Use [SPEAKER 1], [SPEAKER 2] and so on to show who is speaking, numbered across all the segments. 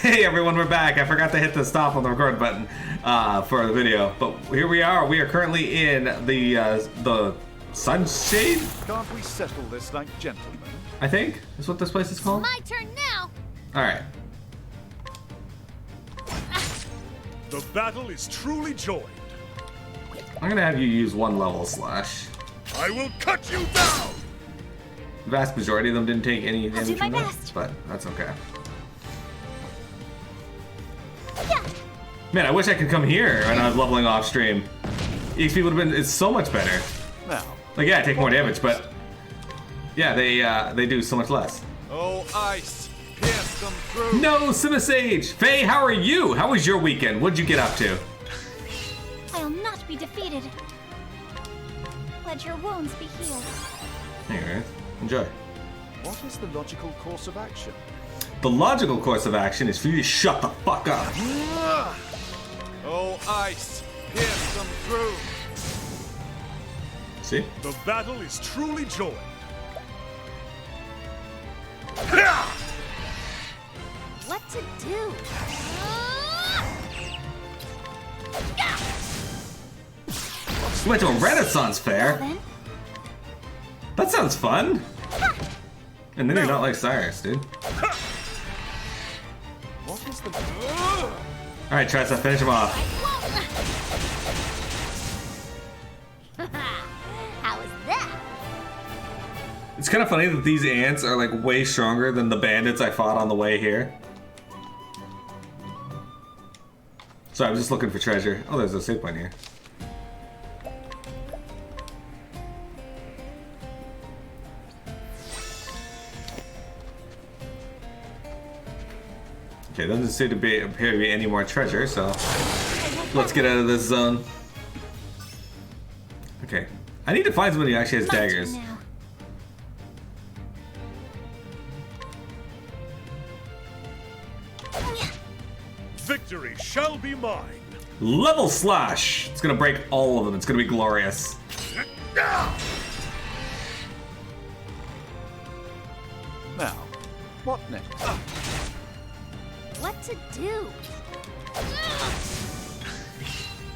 [SPEAKER 1] Hey everyone, we're back. I forgot to hit the stop on the record button for the video, but here we are. We are currently in the Sunshade.
[SPEAKER 2] Can't we settle this like gentlemen?
[SPEAKER 1] I think is what this place is called.
[SPEAKER 3] My turn now.
[SPEAKER 1] All right.
[SPEAKER 2] The battle is truly joined.
[SPEAKER 1] I'm gonna have you use one level slash.
[SPEAKER 2] I will cut you down.
[SPEAKER 1] The vast majority of them didn't take any
[SPEAKER 3] I'll
[SPEAKER 1] damage
[SPEAKER 3] do my
[SPEAKER 1] from that,
[SPEAKER 3] best.
[SPEAKER 1] but that's okay.
[SPEAKER 3] Yeah.
[SPEAKER 1] Man, I wish I could come here when I was leveling off stream. EXP would have been, it's so much better.
[SPEAKER 2] Now.
[SPEAKER 1] Like, yeah, I take more damage, but yeah, they do so much less.
[SPEAKER 2] Oh, ice, pierce them through.
[SPEAKER 1] No, Simisage! Faye, how are you? How was your weekend? What'd you get up to?
[SPEAKER 3] I'll not be defeated. Let your wounds be healed.
[SPEAKER 1] Anyway, enjoy.
[SPEAKER 2] What is the logical course of action?
[SPEAKER 1] The logical course of action is for you to shut the fuck up.
[SPEAKER 2] Oh, ice, pierce them through.
[SPEAKER 1] See?
[SPEAKER 2] The battle is truly joined.
[SPEAKER 3] What to do?
[SPEAKER 1] You went to a Renaissance fair?
[SPEAKER 3] Then,
[SPEAKER 1] That sounds fun. And then you're not like Cyrus, dude.
[SPEAKER 2] What is the...
[SPEAKER 1] Alright, Tressa, finish him off.
[SPEAKER 3] how is that?
[SPEAKER 1] It's kind of funny that these ants are like way stronger than the bandits I fought on the way here. So I'm just looking for treasure. Oh, there's a save point here. Okay, doesn't seem to appear to be any more treasure, so let's get out of this zone. Okay, I need to find somebody who actually has
[SPEAKER 3] My turn
[SPEAKER 1] daggers.
[SPEAKER 3] now.
[SPEAKER 2] Victory shall be mine.
[SPEAKER 1] Level slash! It's gonna break all of them. It's gonna be glorious.
[SPEAKER 2] Now, what next?
[SPEAKER 3] What to do?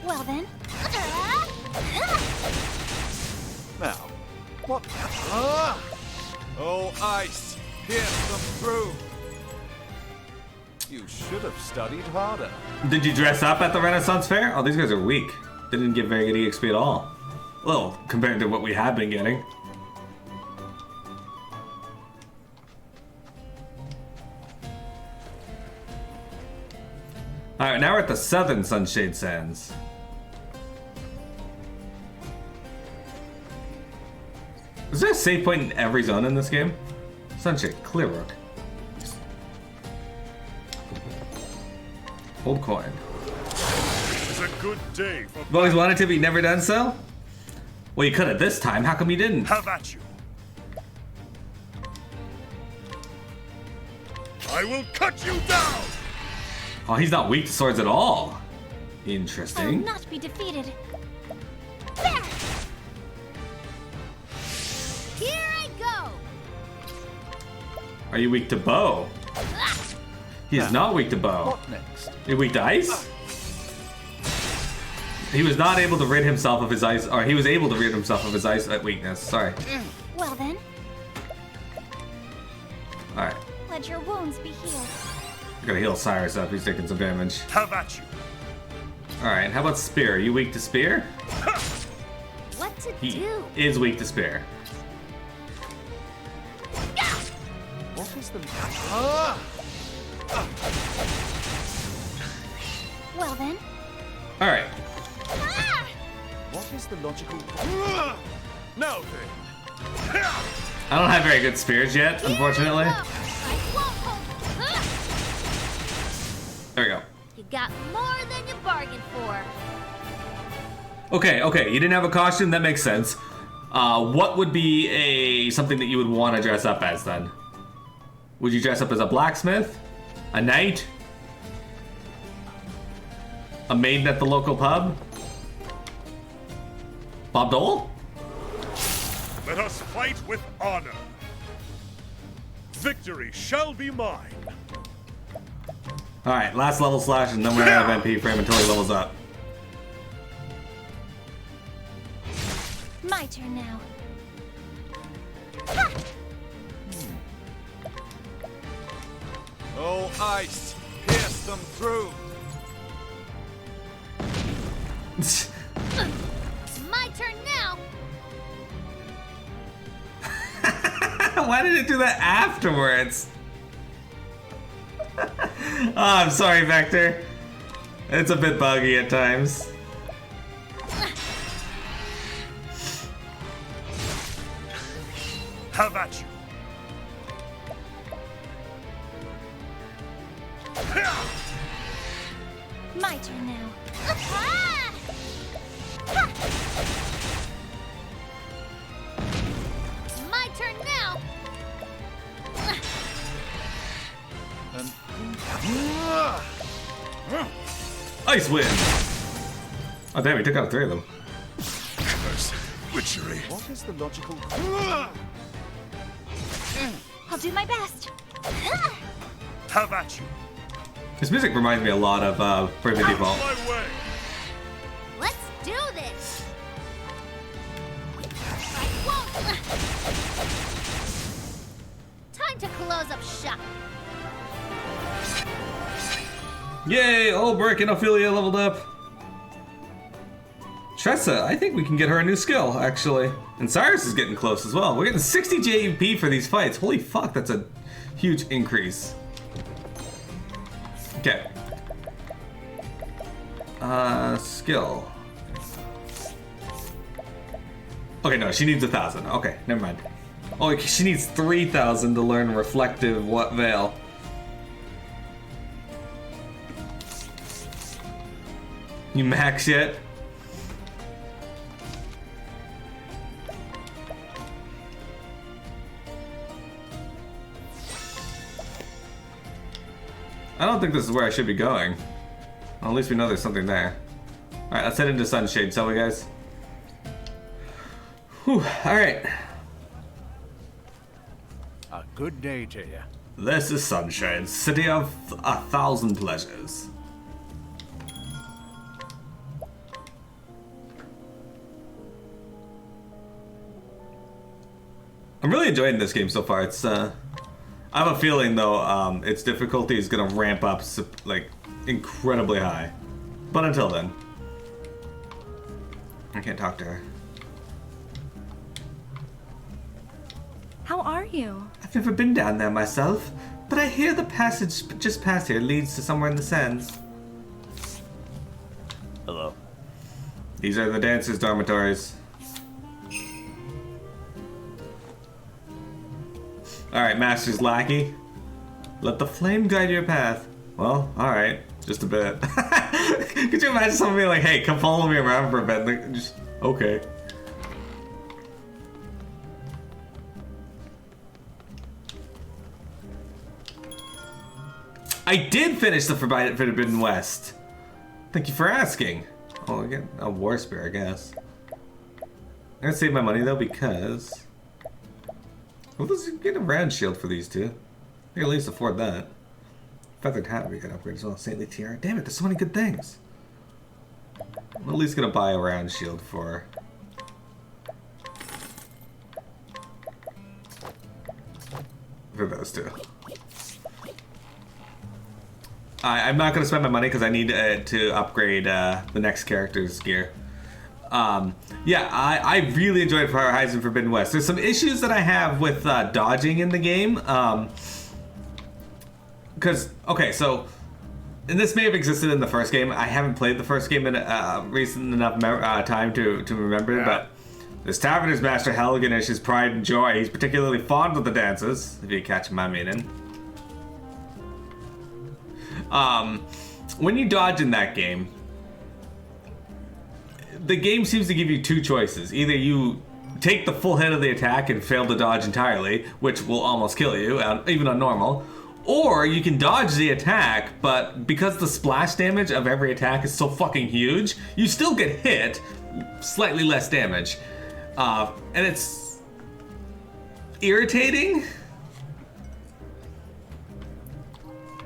[SPEAKER 3] Well then.
[SPEAKER 2] Now, what? Oh, ice, pierce them through. You should have studied harder.
[SPEAKER 1] Did you dress up at the Renaissance Fair? Oh, these guys are weak. They didn't get very good EXP at all. Well, compared to what we have been getting. Alright, now we're at the Southern Sunshade Sands. Is there a save point in every zone in this game? Sunshade, Clearrook. Old coin.
[SPEAKER 2] It's a good day for...
[SPEAKER 1] You've always wanted to, but you never done so? Well, you could have this time. How come you didn't?
[SPEAKER 2] Have at you. I will cut you down.
[SPEAKER 1] Oh, he's not weak to swords at all.
[SPEAKER 3] I'll
[SPEAKER 1] Interesting.
[SPEAKER 3] not be defeated. There! Here I go!
[SPEAKER 1] Are you weak to bow? He is not weak to bow.
[SPEAKER 2] What next?
[SPEAKER 1] Are you weak to ice? He was not able to rid himself of his ice, or he was able to rid himself of his ice weakness. Sorry.
[SPEAKER 3] Well then,
[SPEAKER 1] Alright.
[SPEAKER 3] let your wounds be healed.
[SPEAKER 1] I gotta heal Cyrus up. He's taking some damage.
[SPEAKER 2] Have at you.
[SPEAKER 1] Alright, how about spear? Are you weak to spear?
[SPEAKER 3] What to
[SPEAKER 1] He
[SPEAKER 3] do?
[SPEAKER 1] is weak to spear.
[SPEAKER 2] What is the...
[SPEAKER 3] Well then.
[SPEAKER 1] Alright.
[SPEAKER 3] Ah!
[SPEAKER 2] What is the logical... Now then.
[SPEAKER 1] I don't have very good spears yet, unfortunately.
[SPEAKER 3] Here I go. I won't hold. Ah!
[SPEAKER 1] There we go.
[SPEAKER 3] You got more than you bargained for.
[SPEAKER 1] Okay, you didn't have a costume, that makes sense. What would be something that you would want to dress up as then? Would you dress up as a blacksmith? A knight? A maiden at the local pub? Bob Dole?
[SPEAKER 2] Let us fight with honor. Victory shall be mine.
[SPEAKER 1] Alright, last level slash, and then we're out of MP for him until he levels up.
[SPEAKER 3] My turn now.
[SPEAKER 4] Oh, ice, pierce them through.
[SPEAKER 3] My turn now.
[SPEAKER 1] Why did it do that afterwards? Oh, I'm sorry, Vector. It's a bit buggy at times.
[SPEAKER 2] Have at you.
[SPEAKER 3] My turn now. My turn now.
[SPEAKER 1] Ice Wind! Oh damn, he took out 3 of them.
[SPEAKER 2] Witchery.
[SPEAKER 4] What is the logical...
[SPEAKER 3] I'll do my best.
[SPEAKER 2] Have at you.
[SPEAKER 1] This music reminds me a lot of Bravely Default.
[SPEAKER 2] My way.
[SPEAKER 3] Let's do this. I won't. Time to close up shop.
[SPEAKER 1] Yay! Ulbrich and Ophelia leveled up. Tressa, I think we can get her a new skill, actually. And Cyrus is getting close as well. We're getting 60 JP for these fights. Holy fuck, that's a huge increase. Okay. Skill. Okay, no, she needs 1,000. Okay, never mind. Oh, she needs 3,000 to learn Reflective What Veil. You max yet? I don't think this is where I should be going. Well, at least we know there's something there. Alright, let's head into Sunshade, shall we, guys? Whew, alright.
[SPEAKER 4] A good day to you.
[SPEAKER 1] This is Sunshade, city of 1,000 pleasures. I'm really enjoying this game so far. It's I have a feeling though its difficulty is gonna ramp up like incredibly high. But until then, I can't talk to her.
[SPEAKER 5] How are you?
[SPEAKER 1] I've never been down there myself, but I hear the passage just past here leads to somewhere in the sands.
[SPEAKER 4] Hello.
[SPEAKER 1] These are the dancers' dormitories. Alright, Master's Lackey. Let the flame guide your path. Well, alright. Just a bit. Could you imagine someone being like, hey, come follow me around for a bit? Like, just, okay. I did finish the Forbidden West. Thank you for asking. Oh, I get a War Spear, I guess. I'm gonna save my money though because... Well, let's get a round shield for these two. I can at least afford that. Feathered hat we could upgrade as well. Saintly tiara. Damn it, there's so many good things. I'm at least gonna buy a round shield for those two. I'm not gonna spend my money because I need to upgrade the next character's gear. Yeah, I really enjoyed Horizon Forbidden West. There's some issues that I have with dodging in the game. Because, okay, so, and this may have existed in the first game. I haven't played the first game in recent enough time to remember, but this Taverner's Master Helgen is his pride and joy. He's particularly fond of the dances, if you catch my meaning. When you dodge in that game, the game seems to give you two choices. Either you take the full hit of the attack and fail to dodge entirely, which will almost kill you, even on normal, or you can dodge the attack, but because the splash damage of every attack is so fucking huge, you still get hit, slightly less damage. And it's irritating.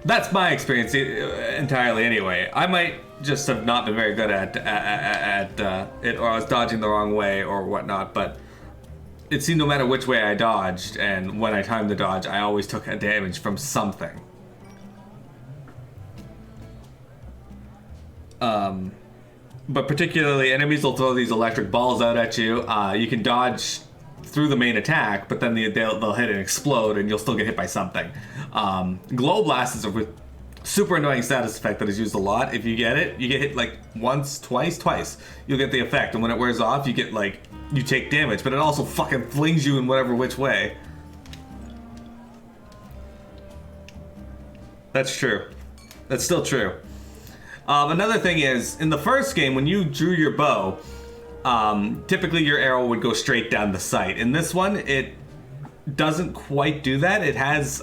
[SPEAKER 1] That's my experience entirely anyway. I might just have not been very good at it, or I was dodging the wrong way or whatnot, but it seemed no matter which way I dodged, and when I timed the dodge, I always took a damage from something. But particularly, enemies will throw these electric balls out at you. You can dodge through the main attack, but then they'll hit and explode, and you'll still get hit by something. Glow Blast is a super annoying status effect that is used a lot. If you get it, you get hit like once, twice. You'll get the effect, and when it wears off, you get like, you take damage, but it also fucking flings you in whatever which way. That's true. That's still true. Another thing is, in the first game, when you drew your bow, typically your arrow would go straight down the sight. In this one, it doesn't quite do that. It has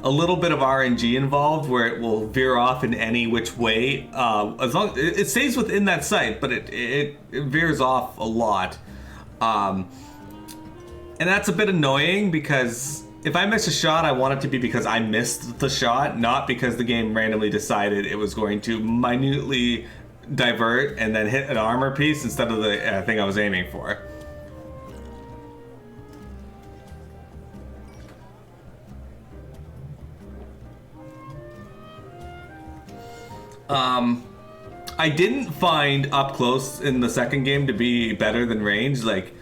[SPEAKER 1] a little bit of RNG involved, where it will veer off in any which way. As long it stays within that sight, but it veers off a lot, and that's a bit annoying because if I miss a shot, I want it to be because I missed the shot, not because the game randomly decided it was going to minutely divert and then hit an armor piece instead of the thing I was aiming for. I didn't find up close in the second game to be better than range. Like,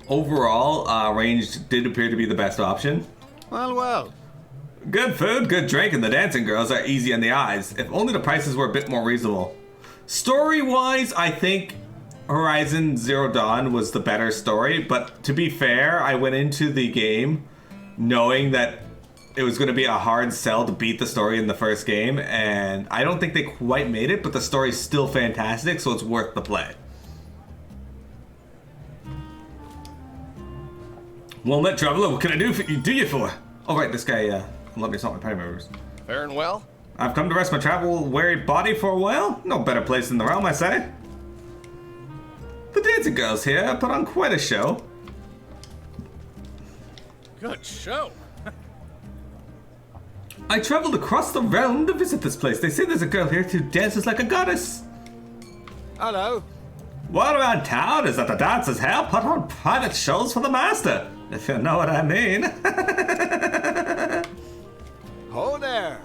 [SPEAKER 1] overall, range did appear to be the best option.
[SPEAKER 4] Well.
[SPEAKER 1] Good food, good drink, and the dancing girls are easy on the eyes. If only the prices were a bit more reasonable. Story-wise, I think Horizon Zero Dawn was the better story, but to be fair, I went into the game knowing that it was going to be a hard sell to beat the story in the first game, and I don't think they quite made it, but the story's still fantastic, so it's worth the play. Well met, traveler, what can I do you for? Oh right, this guy let me salt my party members.
[SPEAKER 6] Faring well?
[SPEAKER 1] I've come to rest my travel-weary body for a while. No better place in the realm, I say. The dancing girls here put on quite a show.
[SPEAKER 4] Good show.
[SPEAKER 1] I traveled across the realm to visit this place. They say there's a girl here who dances like a goddess.
[SPEAKER 4] Hello.
[SPEAKER 1] Word around town is that the dancers here put on private shows for the master, if you know what I mean.
[SPEAKER 4] Hold there.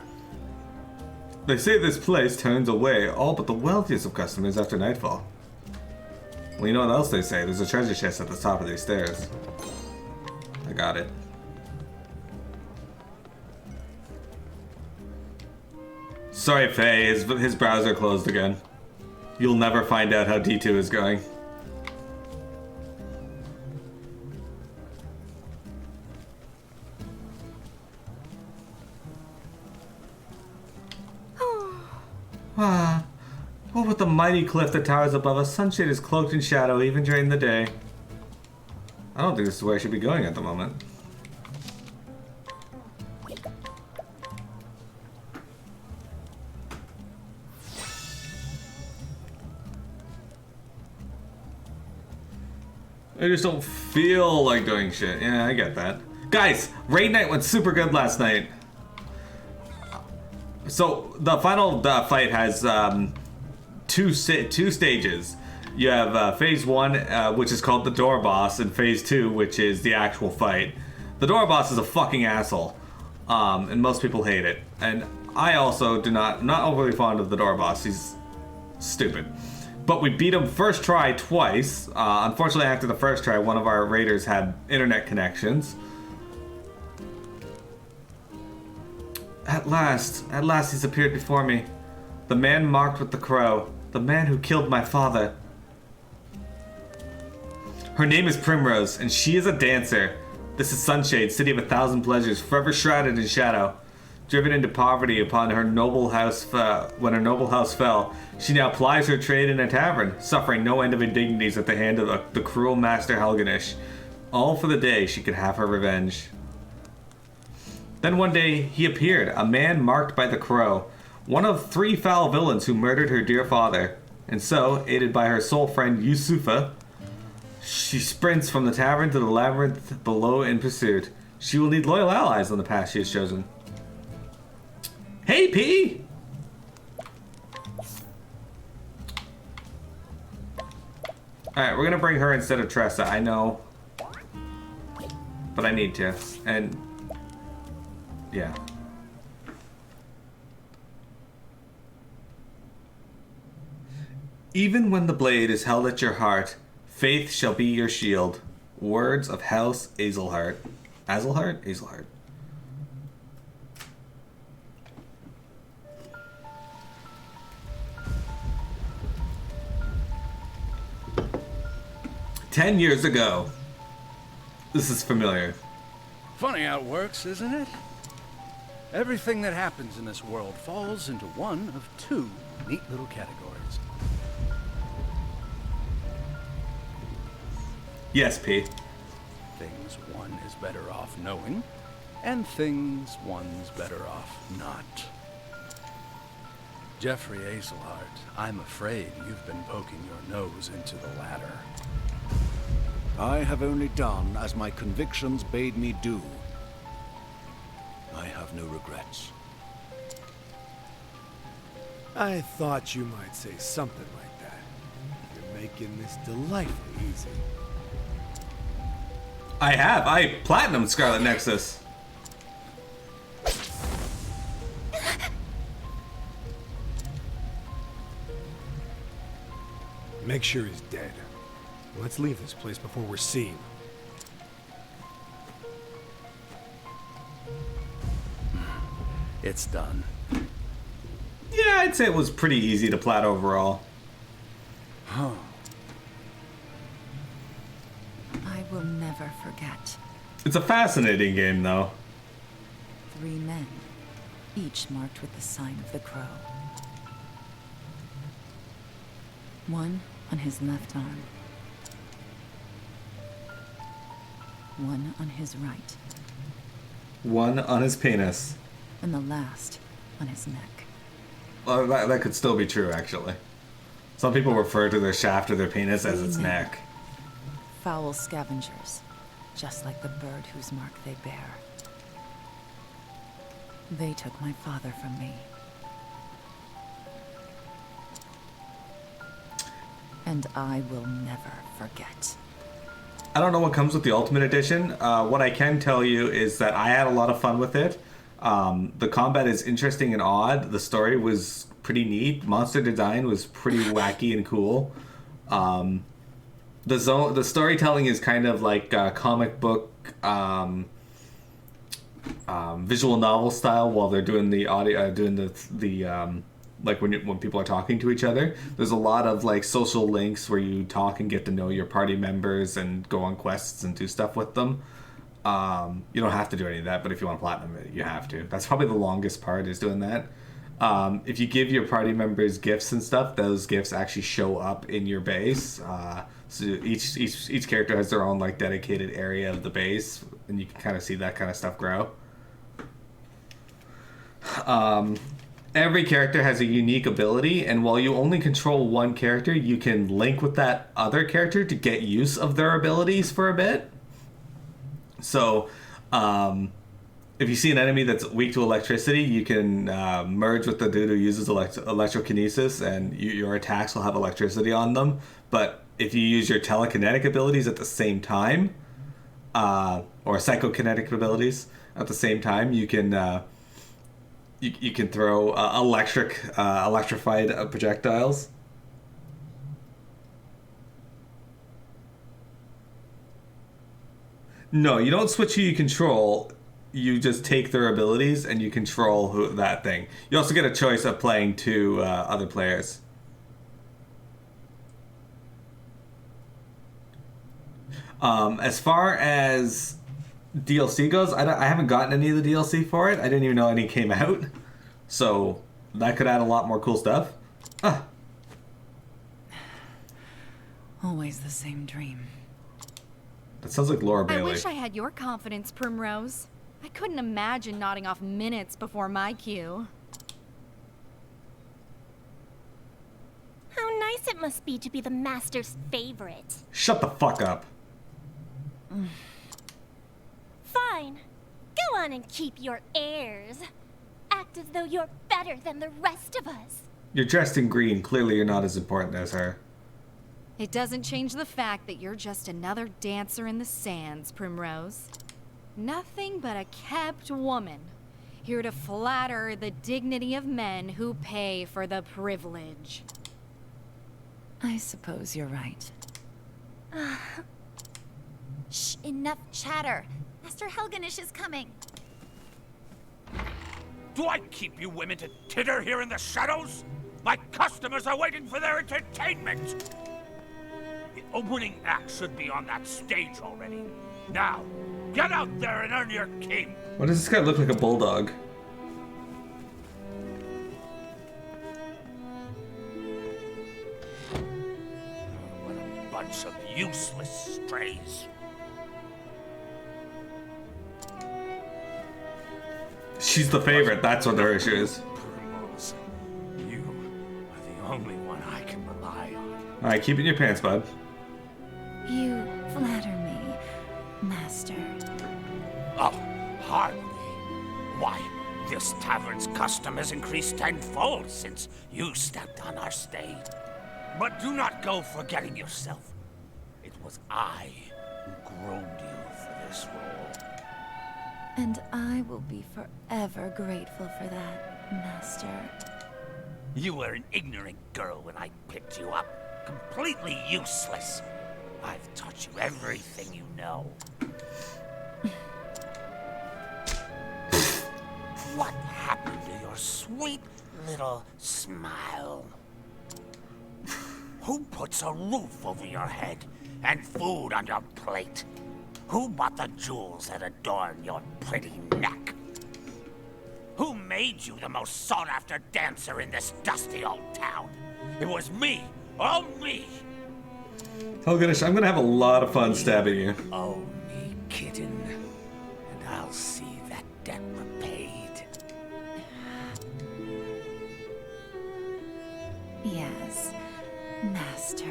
[SPEAKER 1] They say this place turns away all but the wealthiest of customers after nightfall. Well, you know what else they say? There's a treasure chest at the top of these stairs. I got it. Sorry, Faye, his browser closed again. You'll never find out how D2 is going. Oh, with the mighty cliff that towers above us, Sunshade is cloaked in shadow even during the day. I don't think this is where I should be going at the moment. I just don't feel like doing shit. Yeah, I get that. Guys, raid night went super good last night. So the final fight has two stages. You have phase 1, which is called the door boss, and phase 2, which is the actual fight. The door boss is a fucking asshole, and most people hate it. And I also not overly fond of the door boss. He's stupid. But we beat him first try twice. Unfortunately, after the first try, one of our raiders had internet connections. At last he's appeared before me. The man marked with the crow. The man who killed my father. Her name is Primrose, and she is a dancer. This is Sunshade, city of 1,000 pleasures, forever shrouded in shadow. Driven into poverty upon her noble house when her noble house fell, she now plies her trade in a tavern, suffering no end of indignities at the hand of the cruel master Helganish. All for the day she could have her revenge. Then one day he appeared, a man marked by the crow, one of 3 foul villains who murdered her dear father. And so, aided by her soul friend Yusufa, she sprints from the tavern to the labyrinth below in pursuit. She will need loyal allies on the path she has chosen. P? Alright, we're gonna bring her instead of Tressa, I know. But I need to. And yeah. Even when the blade is held at your heart, faith shall be your shield. Words of House Azelhart. Azelhart? Azelhart. "10 years ago." This is familiar.
[SPEAKER 4] Funny how it works, isn't it? Everything that happens in this world falls into one of two neat little categories.
[SPEAKER 1] Yes, P.
[SPEAKER 4] Things one is better off knowing, and things one's better off not. Jeffrey Azelhart, I'm afraid you've been poking your nose into the latter. I have only done as my convictions bade me do. I have no regrets.
[SPEAKER 6] I thought you might say something like that. You're making this delightfully easy.
[SPEAKER 1] I platinum Scarlet Nexus.
[SPEAKER 6] Make sure he's dead. Let's leave this place before we're seen.
[SPEAKER 4] It's done.
[SPEAKER 1] Yeah, I'd say it was pretty easy to plat overall.
[SPEAKER 4] Huh.
[SPEAKER 5] I will never forget.
[SPEAKER 1] It's a fascinating game, though.
[SPEAKER 5] 3 men, each marked with the sign of the crow. One on his left arm. One on his right.
[SPEAKER 1] One on his penis.
[SPEAKER 5] And the last on his neck.
[SPEAKER 1] Well, that could still be true, actually. Some people refer to their shaft or their penis as its neck.
[SPEAKER 5] Foul scavengers, just like the bird whose mark they bear. They took my father from me. And I will never forget.
[SPEAKER 1] I don't know what comes with the Ultimate Edition. What I can tell you is that I had a lot of fun with it. The combat is interesting and odd. The story was pretty neat. Monster design was pretty wacky and cool. The storytelling is kind of like comic book, visual novel style. While they're doing the audio, doing the like when people are talking to each other. There's a lot of like social links where you talk and get to know your party members and go on quests and do stuff with them. You don't have to do any of that, but if you want to platinum it, you have to. That's probably the longest part, is doing that. If you give your party members gifts and stuff, those gifts actually show up in your base. So each character has their own like dedicated area of the base, and you can kind of see that kind of stuff grow. Every character has a unique ability, and while you only control one character, you can link with that other character to get use of their abilities for a bit. So, if you see an enemy that's weak to electricity, you can merge with the dude who uses electrokinesis, and your attacks will have electricity on them. But if you use your telekinetic abilities at the same time, or psychokinetic abilities at the same time, you can you can throw electrified projectiles. No, you don't switch who you control. You just take their abilities and you control that thing. You also get a choice of playing two other players. As far as DLC goes, I haven't gotten any of the DLC for it. I didn't even know any came out. So that could add a lot more cool stuff.
[SPEAKER 5] Always the same dream.
[SPEAKER 1] That sounds like Laura
[SPEAKER 7] I
[SPEAKER 1] Bailey.
[SPEAKER 7] wish I had your confidence, Primrose. I couldn't imagine nodding off minutes before my cue.
[SPEAKER 3] How nice it must be to be the master's favorite.
[SPEAKER 1] Shut the fuck up.
[SPEAKER 3] Fine. Go on and keep your airs. Act as though you're back better than the rest of us.
[SPEAKER 1] You're dressed in green. Clearly you're not as important as her.
[SPEAKER 7] It doesn't change the fact that you're just another dancer in the sands, Primrose. Nothing but a kept woman, here to flatter the dignity of men who pay for the privilege.
[SPEAKER 5] I suppose you're right.
[SPEAKER 3] Shh, enough chatter. Master Helganish is coming.
[SPEAKER 8] Do I keep you women to titter here in the shadows? My customers are waiting for their entertainment! The opening act should be on that stage already. Now, get out there and earn your keep!
[SPEAKER 1] Why does this guy look like a bulldog?
[SPEAKER 8] What a bunch of useless strays.
[SPEAKER 1] She's the favorite. That's what her issue is.
[SPEAKER 8] Primrose, you are the only one I can rely on.
[SPEAKER 1] Alright, keep it in your pants, bud.
[SPEAKER 5] You flatter me, Master.
[SPEAKER 8] Oh, hardly. Why, this tavern's custom has increased tenfold since you stepped on our stage. But do not go forgetting yourself. It was I who groomed you for this role.
[SPEAKER 5] And I will be forever grateful for that, Master.
[SPEAKER 8] You were an ignorant girl when I picked you up. Completely useless. I've taught you everything you know. What happened to your sweet little smile? Who puts a roof over your head and food on your plate? Who bought the jewels that adorn your pretty neck? Who made you the most sought-after dancer in this dusty old town? It was me, all me.
[SPEAKER 1] Helganish, I'm gonna have a lot of fun stabbing you.
[SPEAKER 8] Oh, me kitten. And I'll see that debt repaid.
[SPEAKER 5] Yes, Master.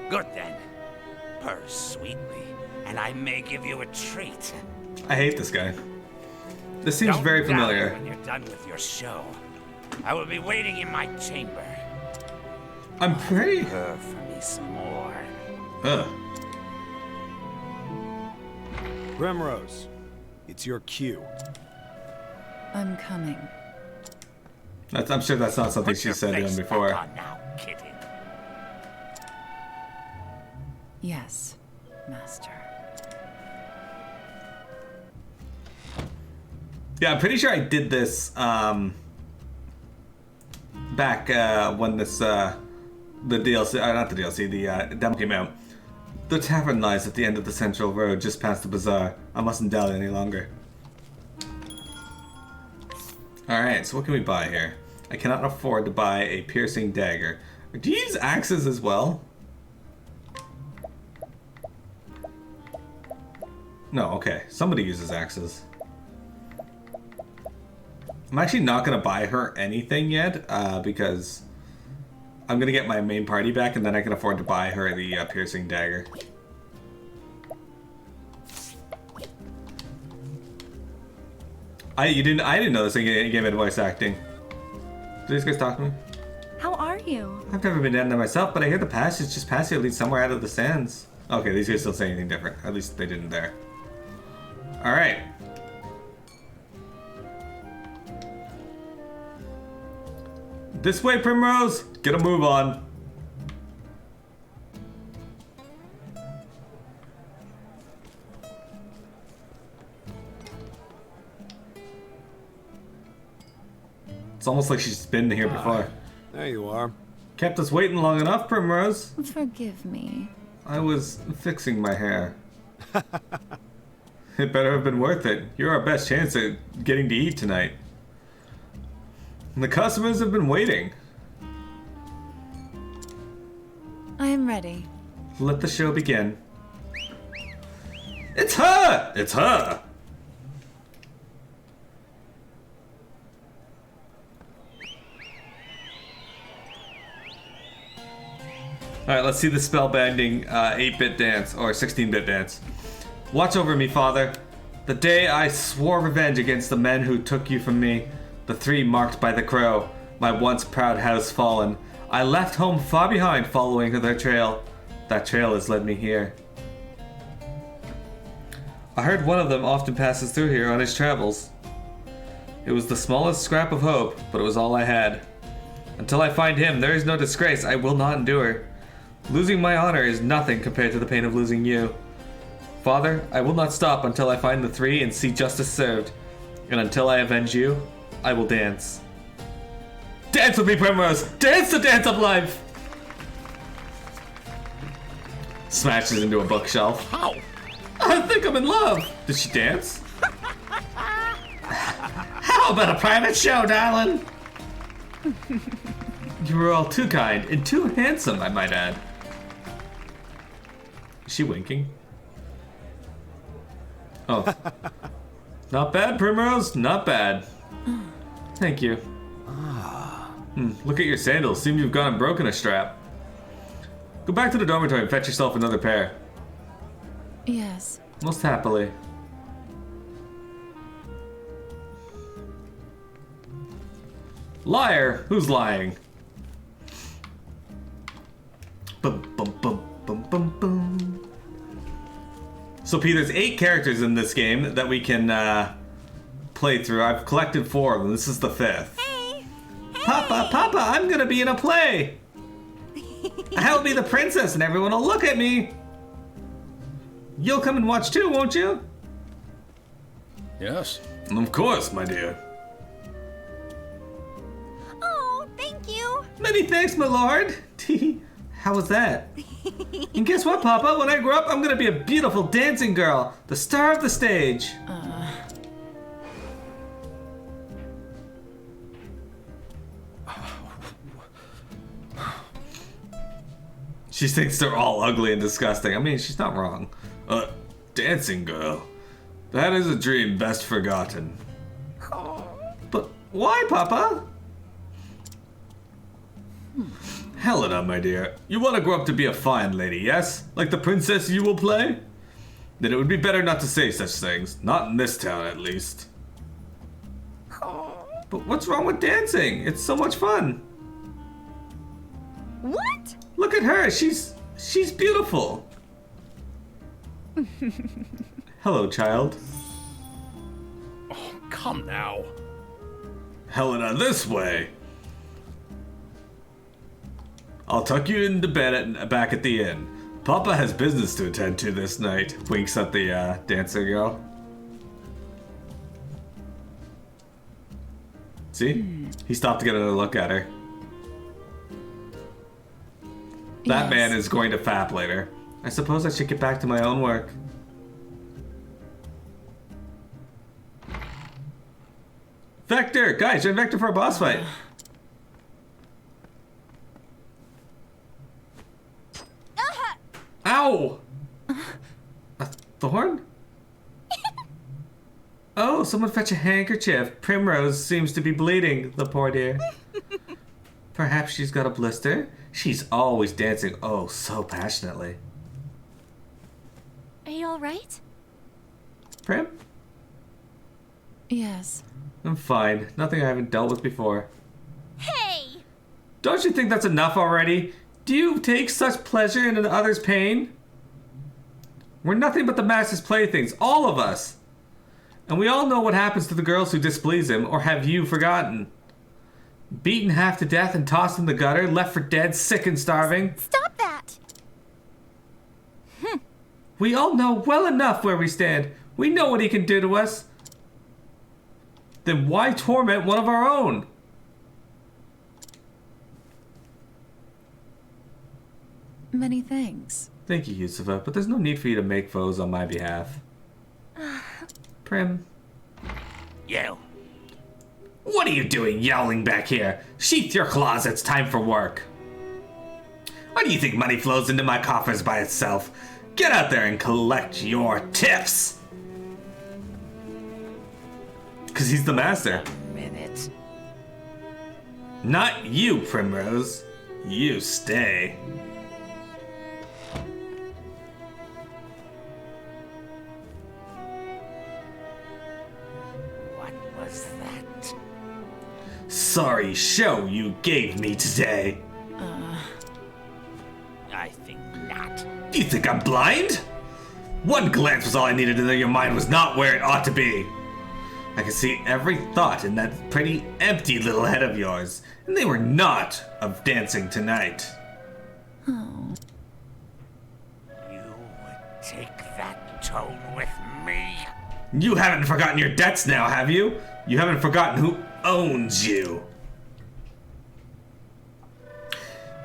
[SPEAKER 8] Good then. Purr sweetly, and I may give you a treat.
[SPEAKER 1] I hate this guy. This seems
[SPEAKER 8] Don't
[SPEAKER 1] very
[SPEAKER 8] doubt
[SPEAKER 1] familiar.
[SPEAKER 8] it when you're done with your show. I will be waiting in my chamber.
[SPEAKER 1] I'm pretty...
[SPEAKER 8] Purr for me some more.
[SPEAKER 1] Ugh.
[SPEAKER 6] Primrose, it's your cue.
[SPEAKER 5] I'm coming.
[SPEAKER 1] I'm sure that's not something
[SPEAKER 8] Put
[SPEAKER 1] she
[SPEAKER 8] your
[SPEAKER 1] said to
[SPEAKER 8] face
[SPEAKER 1] him
[SPEAKER 8] back
[SPEAKER 1] before.
[SPEAKER 8] on now, kitten.
[SPEAKER 5] Yes, Master.
[SPEAKER 1] Yeah, I'm pretty sure I did this back when this the DLC, not the DLC, the demo came out. The tavern lies at the end of the central road, just past the bazaar. I mustn't dally any longer. Alright, so what can we buy here? I cannot afford to buy a piercing dagger. Do you use axes as well? No, okay. Somebody uses axes. I'm actually not going to buy her anything yet, because I'm going to get my main party back, and then I can afford to buy her the piercing dagger. I didn't know this game had voice acting. Do these guys talk to me?
[SPEAKER 7] How are you?
[SPEAKER 1] I've never been down there myself, but I hear the passage just past you leads somewhere out of the sands. Okay, these guys don't say anything different. At least they didn't there. Alright. This way, Primrose! Get a move on. It's almost like she's been here before.
[SPEAKER 6] There you are.
[SPEAKER 1] Kept us waiting long enough, Primrose.
[SPEAKER 5] Forgive me.
[SPEAKER 1] I was fixing my hair. It better have been worth it. You're our best chance at getting to eat tonight. And the customers have been waiting.
[SPEAKER 5] I am ready.
[SPEAKER 1] Let the show begin. It's her! It's her! Alright, let's see the spellbinding 8-bit dance, or 16-bit dance. Watch over me, Father. The day I swore revenge against the men who took you from me, the 3 marked by the crow, my once proud house fallen. I left home far behind following their trail. That trail has led me here. I heard one of them often passes through here on his travels. It was the smallest scrap of hope, but it was all I had. Until I find him, there is no disgrace I will not endure. Losing my honor is nothing compared to the pain of losing you. Father, I will not stop until I find the 3 and see justice served. And until I avenge you, I will dance. Dance with me, Primrose! Dance the dance of life! Smashes into a bookshelf.
[SPEAKER 8] How?
[SPEAKER 1] I think I'm in love! Did she dance? How about a private show, darling? You were all too kind and too handsome, I might add. Is she winking? Oh. Not bad, Primrose. Not bad. Thank you. Look at your sandals. Seem you've gone and broken a strap. Go back to the dormitory and fetch yourself another pair.
[SPEAKER 5] Yes.
[SPEAKER 1] Most happily. Liar! Who's lying? Bum, bum, bum, bum, bum, bum. So, P, there's 8 characters in this game that we can play through. I've collected 4 of them. This is the 5th.
[SPEAKER 3] Hey!
[SPEAKER 1] Papa, Papa, I'm gonna be in a play! I'll be the princess and everyone will look at me! You'll come and watch too, won't you?
[SPEAKER 4] Yes.
[SPEAKER 1] Of course, my dear.
[SPEAKER 3] Oh, thank you!
[SPEAKER 1] Many thanks, my lord! How was that? And guess what, Papa? When I grow up, I'm gonna be a beautiful dancing girl, the star of the stage. She thinks they're all ugly and disgusting. I mean, she's not wrong. Dancing girl. That is a dream best forgotten. But why, Papa? Helena, my dear, you want to grow up to be a fine lady, yes? Like the princess you will play? Then it would be better not to say such things. Not in this town, at least. But what's wrong with dancing? It's so much fun.
[SPEAKER 3] What?
[SPEAKER 1] Look at her. She's beautiful. Hello, child.
[SPEAKER 4] Oh, come now.
[SPEAKER 1] Helena, this way. I'll tuck you into bed back at the inn. Papa has business to attend to this night. Winks at the dancer girl. See? He stopped to get another look at her. That
[SPEAKER 5] Yes.
[SPEAKER 1] man is going to fap later. I suppose I should get back to my own work. Vector! Guys, join Vector for a boss fight. Ow! A thorn? Oh, someone fetch a handkerchief. Primrose seems to be bleeding, the poor dear. Perhaps she's got a blister? She's always dancing, oh, so passionately.
[SPEAKER 3] Are you alright?
[SPEAKER 1] Prim?
[SPEAKER 5] Yes.
[SPEAKER 1] I'm fine. Nothing I haven't dealt with before.
[SPEAKER 3] Hey!
[SPEAKER 1] Don't you think that's enough already? Do you take such pleasure in others' pain? We're nothing but the master's playthings, all of us. And we all know what happens to the girls who displease him, or have you forgotten? Beaten half to death and tossed in the gutter, left for dead, sick and starving.
[SPEAKER 3] Stop that!
[SPEAKER 1] We all know well enough where we stand. We know what he can do to us. Then why torment one of our own?
[SPEAKER 5] Many thanks.
[SPEAKER 1] Thank you, Yusufa, but there's no need for you to make foes on my behalf. Prim.
[SPEAKER 8] You.
[SPEAKER 1] What are you doing yowling back here? Sheath your claws, it's time for work. Why do you think money flows into my coffers by itself? Get out there and collect your tips! Because he's the master.
[SPEAKER 8] Minute.
[SPEAKER 1] Not you, Primrose. You stay.
[SPEAKER 8] was that?
[SPEAKER 1] Sorry show you gave me today.
[SPEAKER 8] I think not.
[SPEAKER 1] Do you think I'm blind? One glance was all I needed to know your mind was not where it ought to be. I could see every thought in that pretty empty little head of yours, and they were not of dancing tonight.
[SPEAKER 5] Oh.
[SPEAKER 8] You would take that tone with me?
[SPEAKER 1] You haven't forgotten your debts now, have you? You haven't forgotten who owns you.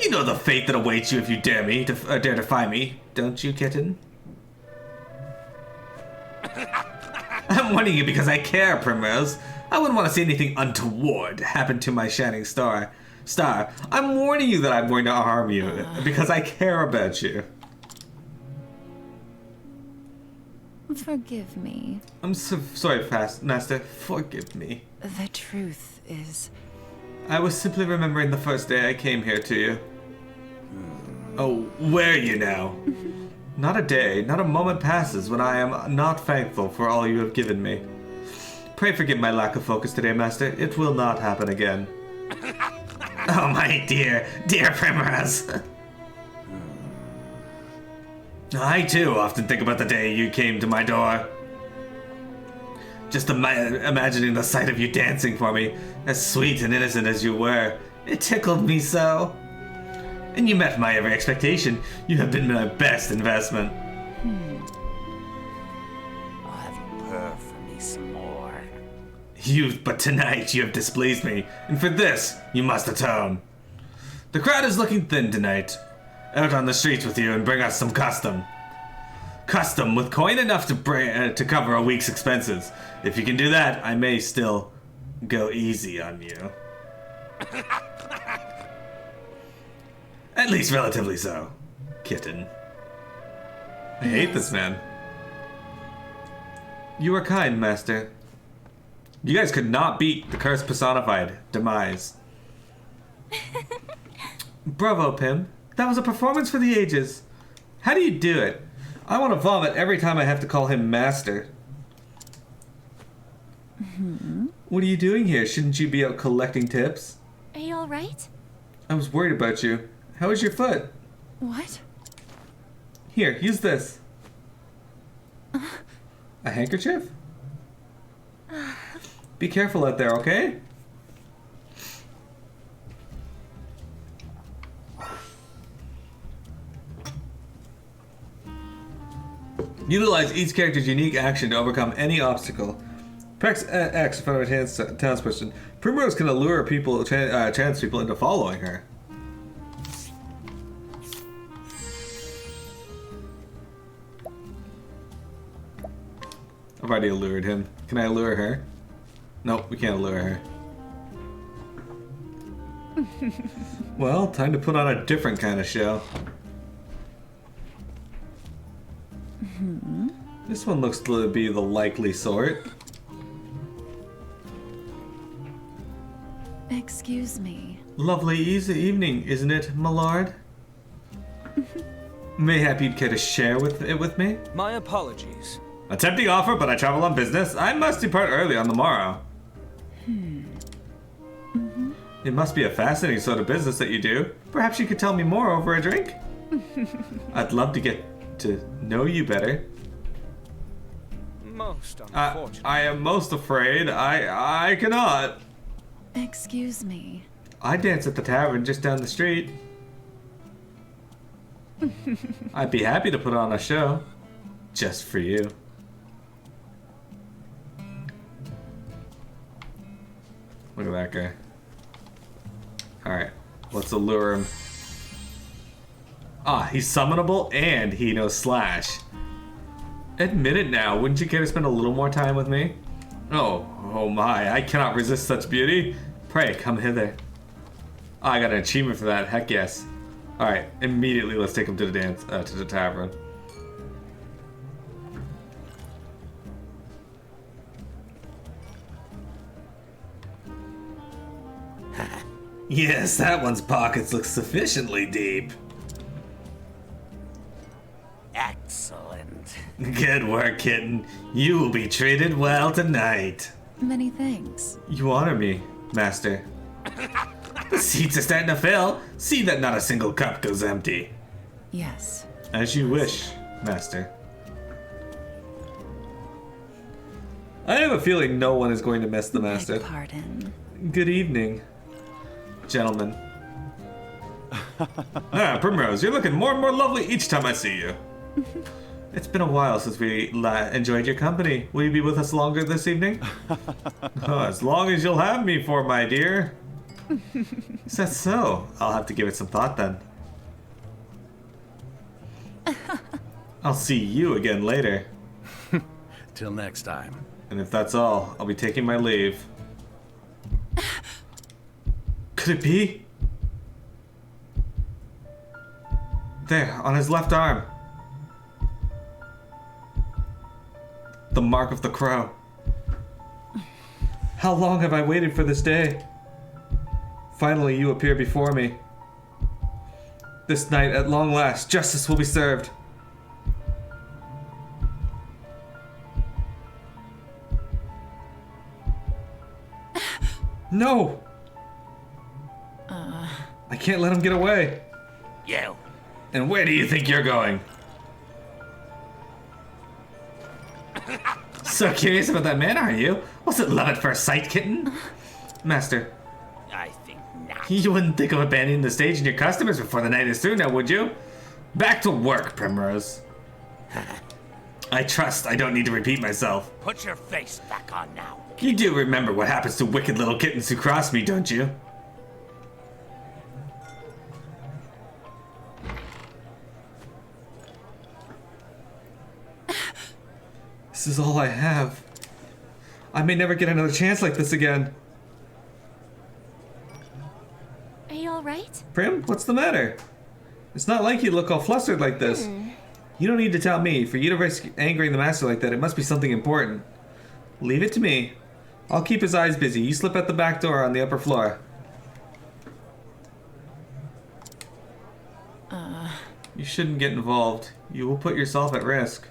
[SPEAKER 1] You know the fate that awaits you if you dare defy me, don't you, kitten? I'm warning you because I care, Primrose. I wouldn't want to see anything untoward happen to my shining star. I'm warning you that I'm going to harm you because I care about you.
[SPEAKER 5] Forgive me.
[SPEAKER 1] I'm so sorry, Master. Forgive me.
[SPEAKER 5] The truth is...
[SPEAKER 1] I was simply remembering the first day I came here to you. Oh, where are you now? Not a day, not a moment passes when I am not thankful for all you have given me. Pray forgive my lack of focus today, Master. It will not happen again. Oh, my dear Primrose. I, too, often think about the day you came to my door. Just imagining the sight of you dancing for me, as sweet and innocent as you were, it tickled me so. And you met my every expectation. You have been my best investment.
[SPEAKER 8] I'll have you purr for me some more.
[SPEAKER 1] But tonight you have displeased me, and for this you must atone. The crowd is looking thin tonight. Out on the streets with you and bring us some custom. Custom with coin enough to cover a week's expenses. If you can do that, I may still go easy on you. At least relatively so, kitten. I hate this man. You are kind, Master. You guys could not beat the curse personified, Demise. Bravo, Pim. That was a performance for the ages. How do you do it? I want to vomit every time I have to call him Master. What are you doing here? Shouldn't you be out collecting tips?
[SPEAKER 3] Are you alright?
[SPEAKER 1] I was worried about you. How is your foot?
[SPEAKER 5] What?
[SPEAKER 1] Here, use this. A handkerchief? Be careful out there, okay? Utilize each character's unique action to overcome any obstacle. Press X in front of a townsperson. Primrose can allure people, chance people into following her. I've already allured him. Can I allure her? Nope, we can't allure her. Well, time to put on a different kind of show. This one looks to be the likely sort.
[SPEAKER 5] Excuse me.
[SPEAKER 1] Lovely easy evening, isn't it, my lord? Mayhap you'd care to share it with me?
[SPEAKER 9] My apologies.
[SPEAKER 1] A tempting offer, but I travel on business. I must depart early on the morrow. It must be a fascinating sort of business that you do. Perhaps you could tell me more over a drink? I'd love to get to know you better.
[SPEAKER 9] Most unfortunate.
[SPEAKER 1] I am most afraid I cannot.
[SPEAKER 5] Excuse me.
[SPEAKER 1] I dance at the tavern just down the street. I'd be happy to put on a show. Just for you. Look at that guy. Alright, let's allure him. Ah, he's summonable and he knows Slash. Admit it now, wouldn't you care to spend a little more time with me? Oh my, I cannot resist such beauty. Pray, come hither. Oh, I got an achievement for that, heck yes. Alright, immediately let's take him to the dance, to the tavern. Yes, that one's pockets look sufficiently deep.
[SPEAKER 8] Excellent.
[SPEAKER 1] Good work, kitten. You will be treated well tonight.
[SPEAKER 5] Many thanks.
[SPEAKER 1] You honor me, Master. The seats are starting to fill. See that not a single cup goes empty.
[SPEAKER 5] Yes.
[SPEAKER 1] As you wish, Master. I have a feeling no one is going to miss the Master.
[SPEAKER 5] Beg pardon.
[SPEAKER 1] Good evening, gentlemen. Primrose, you're looking more and more lovely each time I see you. It's been a while since we enjoyed your company. Will you be with us longer this evening? As long as you'll have me for, my dear. Is that so? I'll have to give it some thought then. I'll see you again later.
[SPEAKER 4] Till next time.
[SPEAKER 1] And if that's all, I'll be taking my leave. Could it be? There, on his left arm. The mark of the crow. How long have I waited for this day? Finally, you appear before me. This night, at long last, justice will be served. No! I can't let him get away.
[SPEAKER 8] You.
[SPEAKER 1] And where do you think you're going? So curious about that man, are you? Was it love at first sight, kitten? Master,
[SPEAKER 8] I think not.
[SPEAKER 1] you wouldn't think of abandoning the stage and your customers before the night is through now, would you? Back to work, Primrose. I trust I don't need to repeat myself.
[SPEAKER 8] Put your face back on now.
[SPEAKER 1] You do remember what happens to wicked little kittens who cross me, don't you? This is all I have. I may never get another chance like this again.
[SPEAKER 3] Are you alright?
[SPEAKER 1] Prim, what's the matter? It's not like you look all flustered like this. You don't need to tell me. For you to risk angering the master like that, it must be something important. Leave it to me. I'll keep his eyes busy. You slip out the back door on the upper floor. You shouldn't get involved. You will put yourself at risk.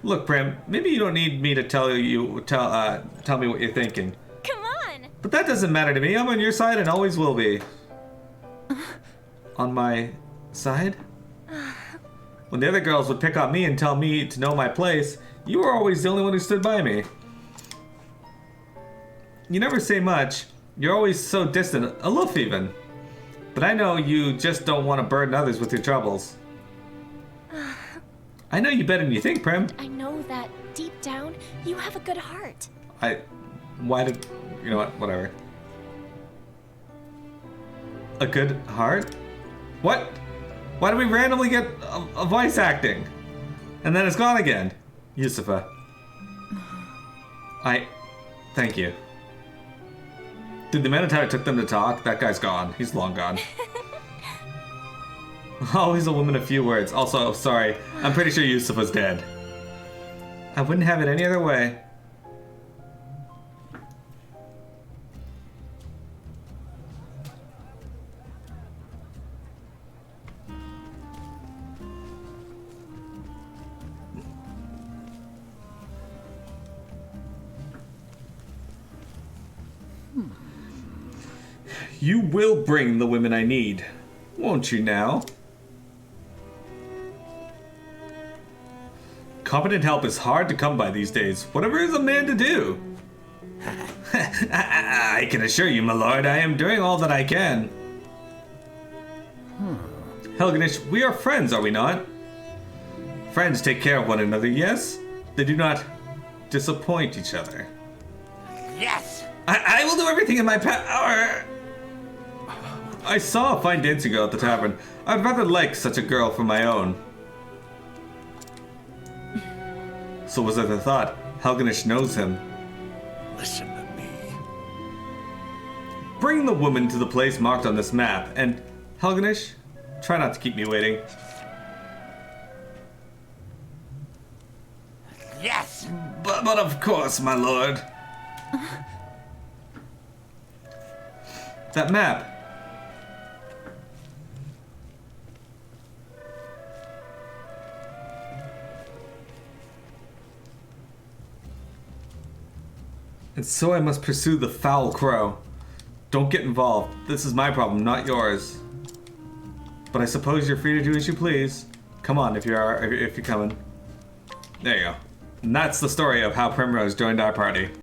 [SPEAKER 1] Look, Prim, maybe you don't need me to tell me what you're thinking.
[SPEAKER 3] Come on!
[SPEAKER 1] But that doesn't matter to me. I'm on your side and always will be. On my side? When the other girls would pick on me and tell me to know my place, you were always the only one who stood by me. You never say much. You're always so distant, aloof even. But I know you just don't want to burden others with your troubles. I know you better than you think, Prim.
[SPEAKER 3] I know that deep down, you have a good heart.
[SPEAKER 1] You know what, whatever. A good heart? What? Why do we randomly get a voice acting? And then it's gone again. Yusufa. Thank you. Dude, the amount of time it took them to talk, that guy's gone. He's long gone. Always a woman of few words. Also, sorry, I'm pretty sure Yusufa's dead. I wouldn't have it any other way. You will bring the women I need, won't you now? Competent help is hard to come by these days. Whatever is a man to do? I can assure you, my lord, I am doing all that I can. Helganish, we are friends, are we not? Friends take care of one another, yes? They do not disappoint each other.
[SPEAKER 8] Yes!
[SPEAKER 1] I will do everything in my power. I saw a fine dancing girl at the tavern. I'd rather like such a girl for my own. So was that the thought? Helganish knows him.
[SPEAKER 4] Listen to me.
[SPEAKER 1] Bring the woman to the place marked on this map, and Helganish, try not to keep me waiting.
[SPEAKER 8] Yes!
[SPEAKER 1] But of course, my lord. That map. And so I must pursue the foul crow. Don't get involved. This is my problem, not yours. But I suppose you're free to do as you please. Come on, if you're coming. There you go. And that's the story of how Primrose joined our party.